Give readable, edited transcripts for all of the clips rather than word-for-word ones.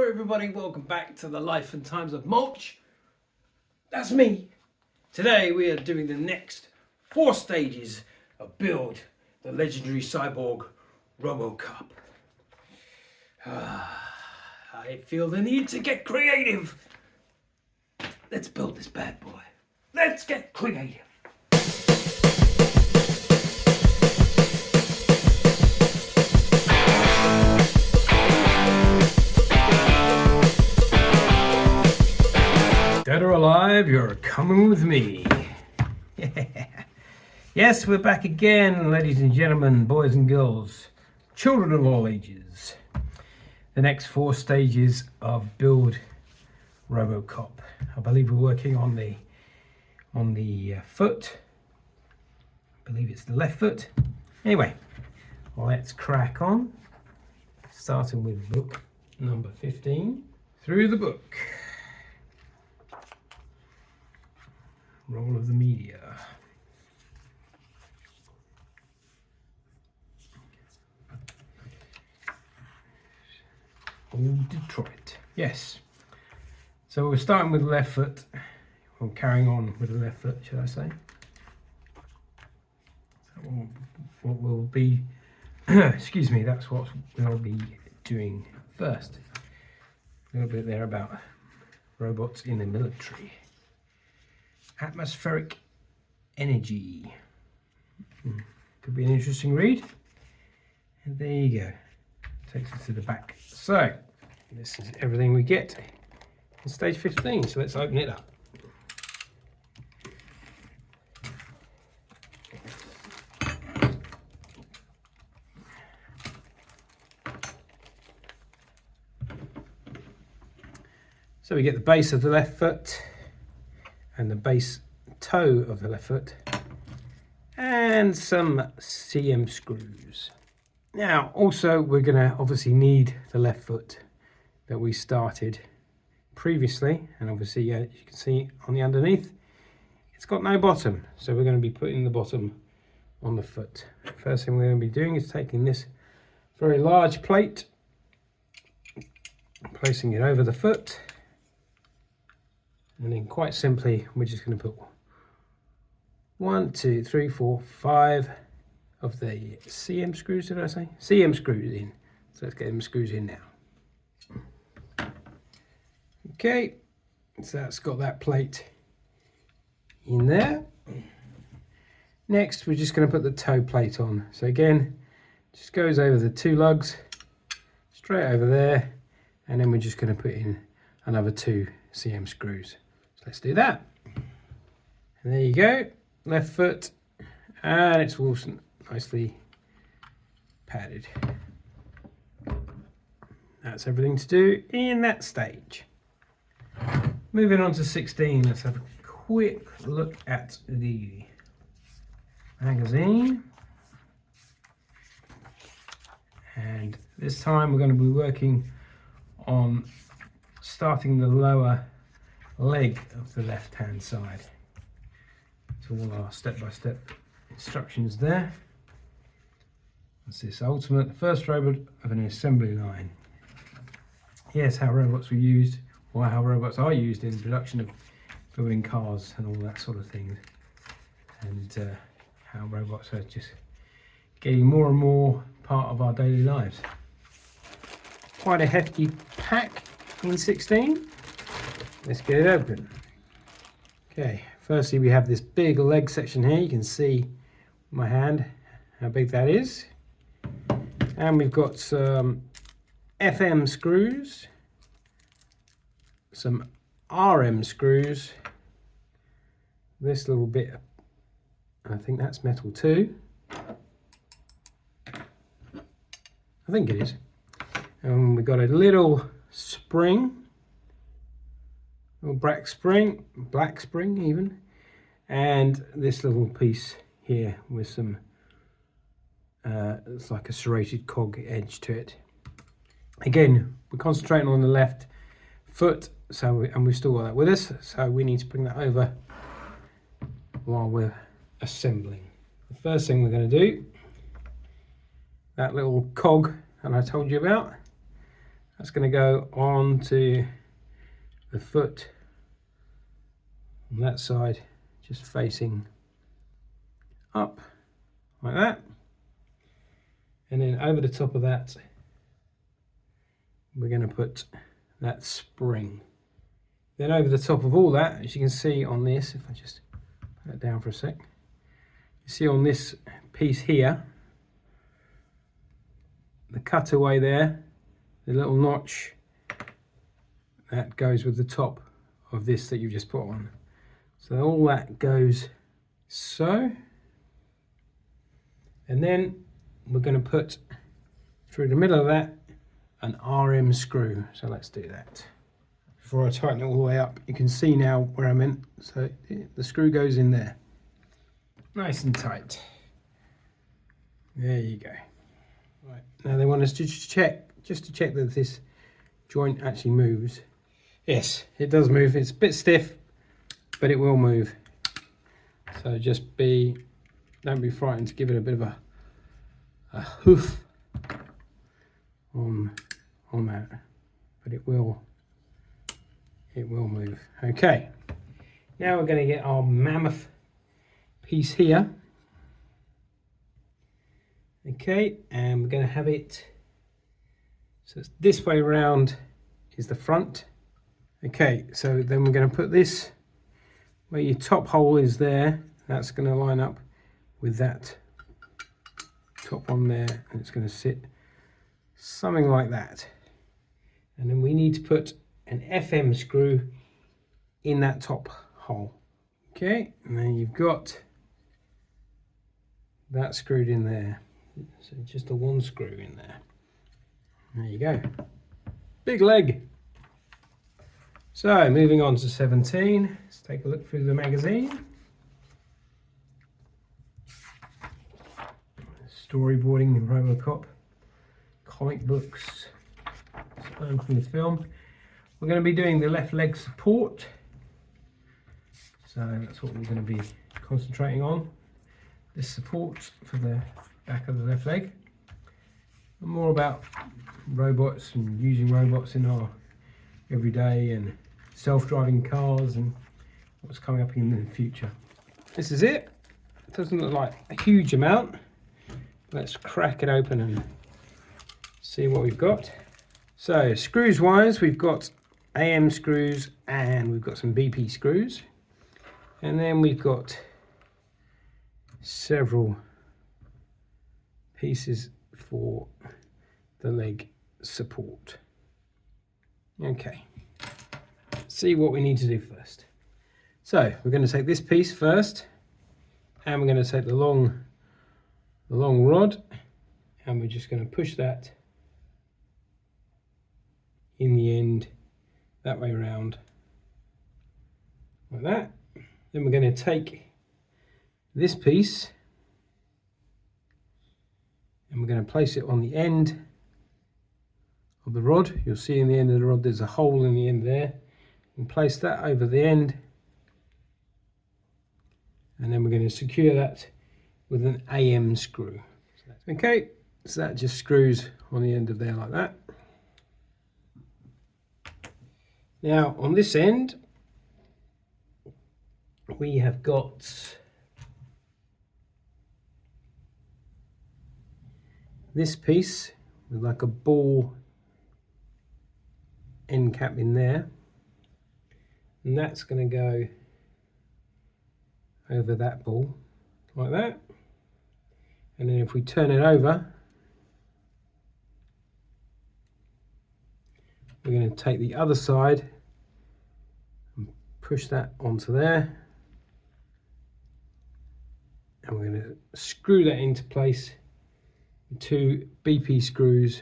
Hello everybody, welcome back to the Life and Times of Mulch. That's me. Today we are doing the next 4 stages of Build, the legendary cyborg ROBOCOP. I feel the need to get creative. Let's build this bad boy. Let's get creative. Dead or alive, you're coming with me. Yeah. Yes, we're back again, ladies and gentlemen, boys and girls, children of all ages. The next 4 stages of Build ROBOCOP. I believe we're working on the foot. I believe it's the left foot. Anyway, let's crack on. Starting with book number 15. Through the book. Role of the media. Old Detroit. Yes. So we're starting with the left foot. Or carrying on with the left foot, should I say. So what we'll be, excuse me, that's what we'll be doing first. A little bit there about robots in the military. Atmospheric energy. Could be an interesting read. And there you go. Takes us to the back. So, this is everything we get in stage 15. So let's open it up. So we get the base of the left foot and the base toe of the left foot and some CM screws. Now also we're going to obviously need the left foot that we started previously, and obviously as you can see on the underneath it's got no bottom, so we're going to be putting the bottom on the foot. First thing we're going to be doing is taking this very large plate, placing it over the foot. And then quite simply, we're just going to put 1, 2, 3, 4, 5 of the CM screws, did I say? CM screws in. So let's get them screws in now. Okay, so that's got that plate in there. Next, we're just going to put the toe plate on. So again, just goes over the 2 lugs, straight over there, and then we're just going to put in another 2 CM screws. Let's do that. And there you go, left foot, and it's all nicely padded. That's everything to do in that stage. Moving on to 16, let's have a quick look at the magazine. And this time we're going to be working on starting the lower leg of the left hand side. So all our step-by-step instructions there. That's this ultimate, the first robot of an assembly line. Yes, how robots were used, or how robots are used in production of building cars and all that sort of thing. And how robots are just getting more and more part of our daily lives. Quite a hefty pack in 16. Let's get it open. Okay, firstly we have this big leg section here. You can see my hand how big that is. And we've got some FM screws, some RM screws. This little bit, I think that's metal too. I think it is. And we've got a little spring. Black spring even, and this little piece here with some it's like a serrated cog edge to it. Again, we're concentrating on the left foot, and we've still got that with us, so we need to bring that over while we're assembling. The first thing we're going to do, that little cog that I told you about, That's going to go on to the foot on that side, just facing up like that. And then over the top of that, we're going to put that spring. Then over the top of all that, as you can see on this, if I just put that down for a sec, you see on this piece here, the cutaway there, the little notch, that goes with the top of this that you just put on. So all that goes so. And then we're going to put through the middle of that an RM screw. So let's do that. Before I tighten it all the way up, you can see now where I meant. So the screw goes in there. Nice and tight. There you go. Right. Now they want us to check that this joint actually moves. Yes, it does move. It's a bit stiff, but it will move. So don't be frightened to give it a bit of a hoof on that, but it will move. Okay, now we're going to get our mammoth piece here. Okay, and we're going to have it so it's this way around is the front. Okay, so then we're going to put this where your top hole is there. That's going to line up with that top one there, and it's going to sit something like that. And then we need to put an FM screw in that top hole. Okay, and then you've got that screwed in there. So just a one screw in there. There you go. Big leg. So moving on to 17. Let's take a look through the magazine. Storyboarding in ROBOCOP, comic books, learned from the film. We're going to be doing the left leg support. So that's what we're going to be concentrating on. This support for the back of the left leg. And more about robots and using robots in our everyday and self-driving cars and what's coming up in the future. This is it. It doesn't look like a huge amount. Let's crack it open and see what we've got. So screws wise, we've got AM screws and we've got some BP screws. And then we've got several pieces for the leg support. Okay, let's see what we need to do first. So we're going to take this piece first, and we're going to take the long rod, and we're just going to push that in the end that way around like that. Then we're going to take this piece and we're going to place it on the end of the rod. You'll see in the end of the rod there's a hole in the end there, and place that over the end, and then we're going to secure that with an AM screw. Okay, so that just screws on the end of there like that. Now on this end we have got this piece with like a ball end cap in there, and that's going to go over that ball like that. And then if we turn it over, we're going to take the other side and push that onto there, and we're going to screw that into place with two BP screws,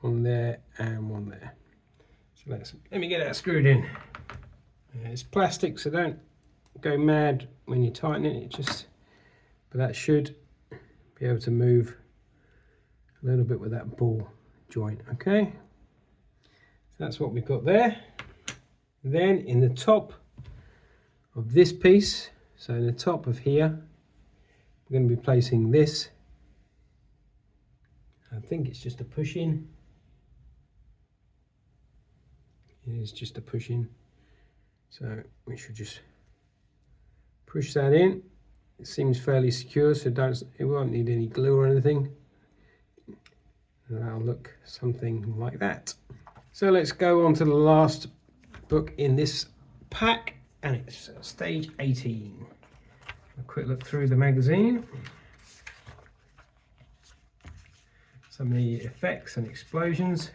one there and one there. So let me get that screwed in. It's plastic, so don't go mad when you tighten it. But that should be able to move a little bit with that ball joint. Okay, so that's what we've got there. Then in the top of this piece, so in the top of here, we're going to be placing this I think it's just a push in. It is just a push in. So we should just push that in. It seems fairly secure, so it won't need any glue or anything. And that'll look something like that. So let's go on to the last book in this pack, and it's stage 18. A quick look through the magazine. Some of the effects and explosions.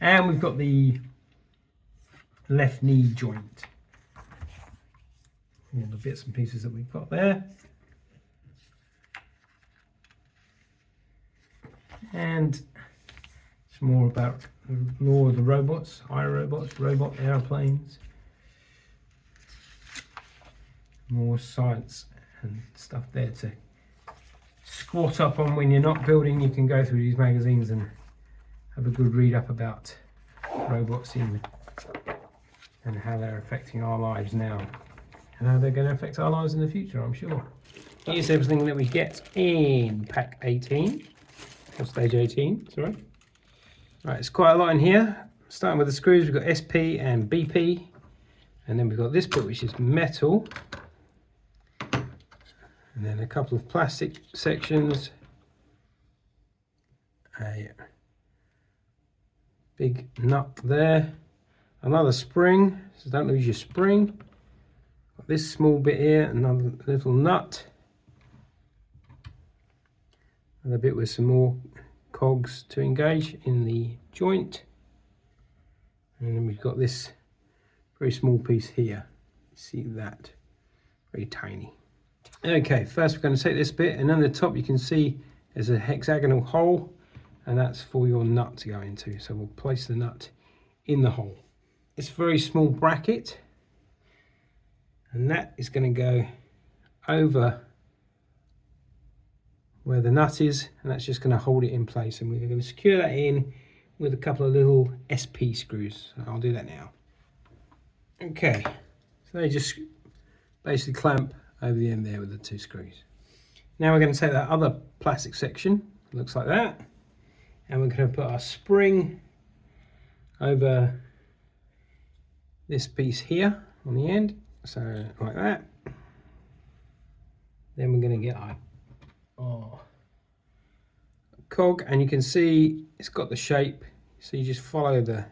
And we've got the left knee joint. All the bits and pieces that we've got there. And it's more about the lore of the robots, iRobots, robot airplanes. More science and stuff there to squat up on when you're not building. You can go through these magazines and have a good read up about robots and how they're affecting our lives now and how they're going to affect our lives in the future, I'm sure. Here's everything that we get in pack 18, or stage 18, sorry. Right, it's quite a lot in here. Starting with the screws, we've got SP and BP, and then we've got this bit which is metal, and then a couple of plastic sections, a big nut there, another spring, so don't lose your spring. Got this small bit here, another little nut, and a bit with some more cogs to engage in the joint, and then we've got this very small piece here. See that? Very tiny. Okay, first we're going to take this bit, and on the top you can see there's a hexagonal hole, and that's for your nut to go into. So we'll place the nut in the hole. It's a very small bracket, and that is going to go over where the nut is, and that's just going to hold it in place, and we're going to secure that in with a couple of little SP screws. So I'll do that now. Okay, so they just basically clamp over the end there with the two screws. Now we're going to take that other plastic section, looks like that, and we're going to put our spring over this piece here on the end, so like that. Then we're going to get our cog, and you can see it's got the shape, so you just follow the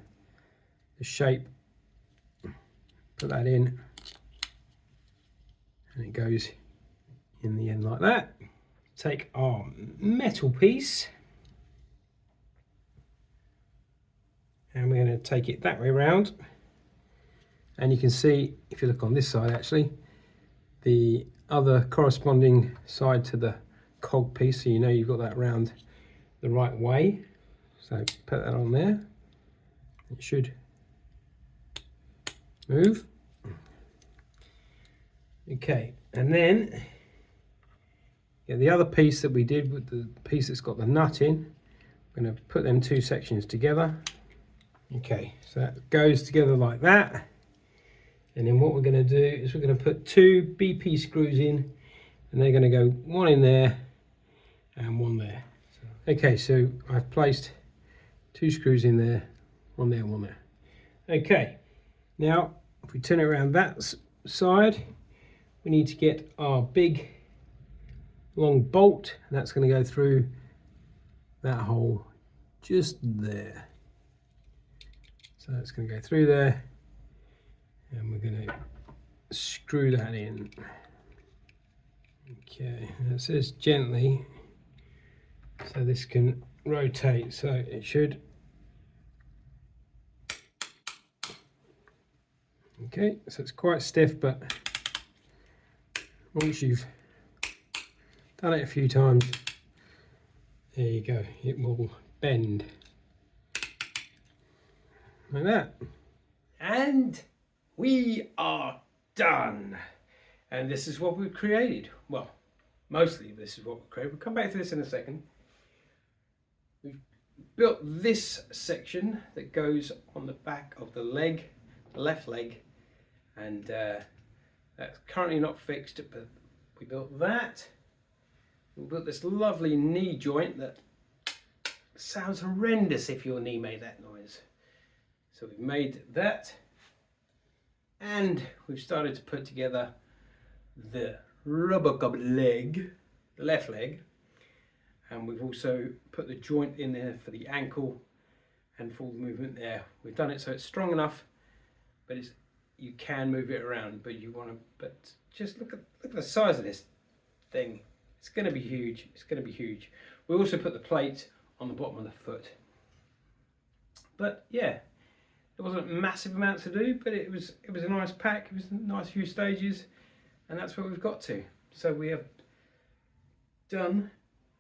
shape, put that in, and it goes in the end like that. Take our metal piece, and we're going to take it that way around, and you can see, if you look on this side actually, the other corresponding side to the cog piece, so you know you've got that round the right way. So put that on there, it should move. Okay, and then the other piece that we did with the piece that's got the nut in, I'm going to put them two sections together. Okay, so that goes together like that, and then what we're going to do is we're going to put two BP screws in, and they're going to go one in there and one there. Okay, so I've placed two screws in there, one there, one there. Okay, now if we turn it around that side, we need to get our big long bolt, and that's going to go through that hole just there. So it's going to go through there, and we're going to screw that in. Okay, and it says gently, so this can rotate, so it should. Okay, so it's quite stiff, but once you've done it a few times, there you go, it will bend like that. And we are done. And this is what we've created. Well, mostly this is what we've created. We'll come back to this in a second. We've built this section that goes on the back of the leg, the left leg, and that's currently not fixed, but we built that. we built this lovely knee joint that sounds horrendous if your knee made that noise. So we've made that, and we've started to put together the ROBOCOP leg, the left leg, and we've also put the joint in there for the ankle and for all the movement there. We've done it so it's strong enough, but you can move it around, but you want to. But just look at the size of this thing. It's going to be huge. It's going to be huge. We also put the plate on the bottom of the foot. But yeah, it wasn't a massive amount to do, but it was a nice pack. It was a nice few stages, and that's where we've got to. So we have done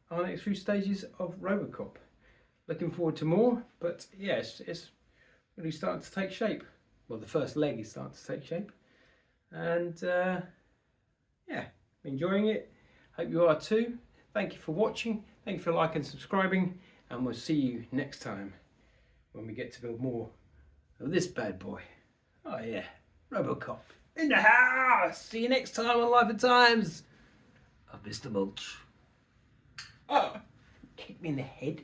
our next few stages of ROBOCOP. Looking forward to more, but yes, it's really starting to take shape. Well, the first leg is starting to take shape, and yeah, enjoying it. Hope you are too. Thank you for watching. Thank you for liking and subscribing, and we'll see you next time when we get to build more of this bad boy. Oh yeah, ROBOCOP in the house. See you next time on Life and Times of Mr. Mulch. Oh, kick me in the head.